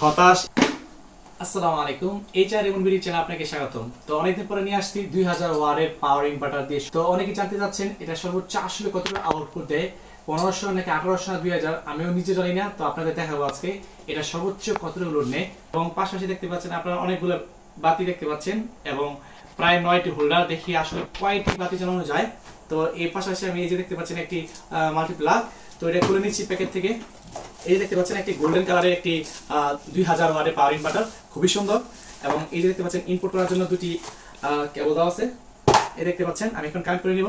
হতাশ। আসসালামু আলাইকুম, এইচআর এবং বিডি চ্যানেলে আপনাকে স্বাগতম। তো অনেকদিন পরে নিয়ে আসছি 2000 ওয়াটের পাওয়ার ইনভার্টার দিয়ে। তো অনেকে জানতে চাচ্ছেন এটা সর্বোচ্চ আসলে কতটা আউটপুট দেয়, 1500 নাকি 1800 না 2000, আমিও নিজে জানি না। তো আপনাদের দেখাবো আজকে এটা সর্বোচ্চ কতটা লোড নেয়। এবং পাশাপাশি দেখতে পাচ্ছেন আপনারা অনেকগুলো বাতি দেখতে পাচ্ছেন এবং প্রায় 9টি হোল্ডার। দেখি আসলে কয়টি বাতি জ্বালানো যায়। তো এর পাশাপাশি আমি এই যে দেখতে পাচ্ছেন একটি মাল্টিপ্লাগ। তো এটা খুলে নিচ্ছি প্যাকেট থেকে। এই দেখতে পাচ্ছেন একটি গোল্ডেন কালারের একটি 2000 ওয়াটের পাওয়ার ইনভার্টার, খুবই সুন্দর। এবং এই যে দেখতে পাচ্ছেন ইনপুট করার জন্য দুটি কেবল দেওয়া আছে। এই দেখতে পাচ্ছেন আমি এখন কানেক্ট করে নিব।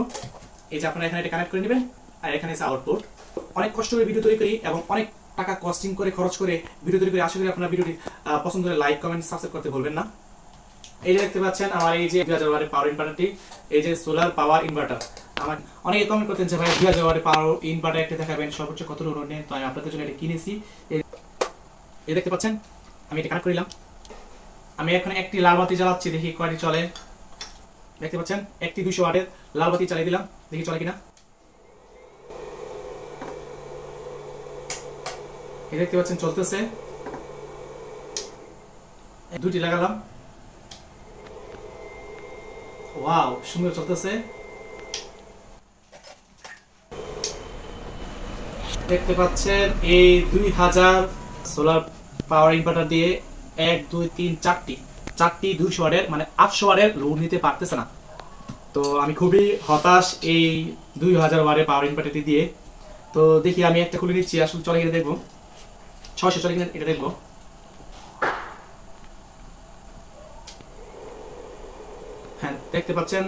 এই যে আপনারা এখানে এটা কানেক্ট করে নেবেন, আর এখানে আছে আউটপুট। অনেক কষ্ট করে ভিডিও তৈরি করি এবং অনেক টাকা কস্টিং করে খরচ করে ভিডিও তৈরি করি। আশা করি আপনারা ভিডিওটি পছন্দ করে লাইক কমেন্ট সাবস্ক্রাইব করতে ভুলবেন না। এই যে দেখতে পাচ্ছেন আমার এই যে 2000 ওয়াটের পাওয়ার ইনভার্টারটি, এই যে সোলার পাওয়ার ইনভার্টার। আমার অনেকে কমেন্ট করতেন যে ভাই 2000 ওয়াটের পাওয়ার ইনভার্টার একটা দেখাবেন সর্বোচ্চ কত লোড নেন। তো আমি আপনাদের জন্য এটা কিনেছি। এই দেখতে পাচ্ছেন আমি এটা কানেক্ট করলাম। আমি এখন একটি লাল বাতি জ্বালাচ্ছি, দেখি কয়টি চলে। দেখতে পাচ্ছেন একটি 200 ওয়াটের লাল বাতি চালিয়ে দিলাম, দেখি চলে কিনা। এই দেখতে পাচ্ছেন চলতেছে। দুটি লাগালাম, ওয়াও সুন্দর চলতেছে। দেখতে পাচ্ছেন এই 2000 সোলার পাওয়ার ইনভার্টার দিয়ে 1 2 3 চারটি 200 ওয়াটের মানে 800 ওয়াটের লোড নিতে পারতেছে না। তো আমি খুবই হতাশ এই 2000 ওয়াটের পাওয়ার ইনভার্টারটি দিয়ে। তো দেখি আমি একটা খুলে নিচ্ছি, আসলে চলে গিয়ে দেখবো 600 চলে কিনা এটা দেখবো। হ্যাঁ দেখতে পাচ্ছেন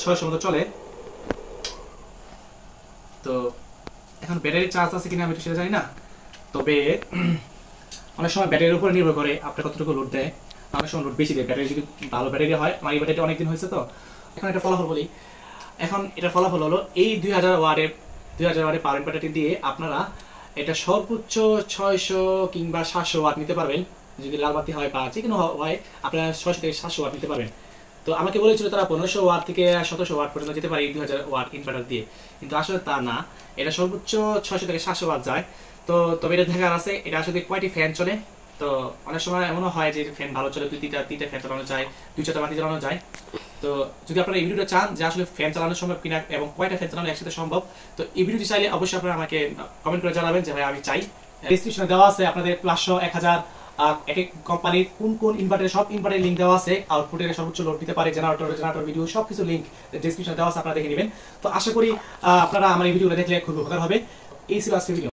600 মতো চলে। তো এখন ব্যাটারি চার্জ আছে কিনা আমি তো সেটা জানি না। তবে অনেক সময় ব্যাটারির উপর নির্ভর করে আপনার কতটুকু লোড দেয়। অনেক সময় লোড বেশি দেয়, ব্যাটারি যদি ভালো ব্যাটারি হয়। আমার এই ব্যাটারিটা অনেকদিন হয়েছে। তো এখন এটা ফলাফল বলি। এখন এটা ফলাফল হলো এই 2000 ওয়াটের পাওয়ার ইনভার্টারটি দিয়ে আপনারা এটা সর্বোচ্চ 600 কিংবা 700 ওয়াট নিতে পারবেন। যদি লাল বাতি হয় বা যে কোনো হয়, আপনারা 600 থেকে 700 ওয়াট নিতে পারবেন। তো আমাকে বলেছিল তারা 1500 ওয়াট থেকে 1700 ওয়াট পর্যন্ত যেতে পারে এই 2000 ওয়াট ইনভার্টার দিয়ে, কিন্তু আসলে তা না। এটা সর্বোচ্চ 600 থেকে 700 ওয়াট যায়। তো তবে এটা দেখার আছে এটা আসলে কয়টি ফ্যান চলে। তো অনেক সময় এমনও হয় যে ফ্যান ভালো চলে, তিনটা ফ্যান চালানো যায়, 2-4টা বাতি চালানো যায়। তো যদি আপনারা এই ভিডিওটা চান যে আসলে ফ্যান চালানো সম্ভব কিনা এবং কয়টা ফ্যান চালানো একসাথে সম্ভব, তো এই ভিডিওটি চাইলে অবশ্যই আপনারা আমাকে কমেন্ট করে জানাবেন যে ভাই আমি চাই। ডেসক্রিপশনে দেওয়া আছে আপনাদের 500 1000 এক এক কোম্পানির কোন ইনভার্টারের সব ইনভার্টারের লিংক দেওয়া আছে। আউটপুটের সর্বোচ্চ লোড দিতে পারে, জেনারেটর ভিডিও সবকিছু লিংক ডেসক্রিপশনে দেওয়া আছে, আপনারা দেখে নেবেন। তো আশা করি আপনারা আমার এই ভিডিওটা দেখলে খুব উপকার হবে। এই ছিল আজকের ভিডিও।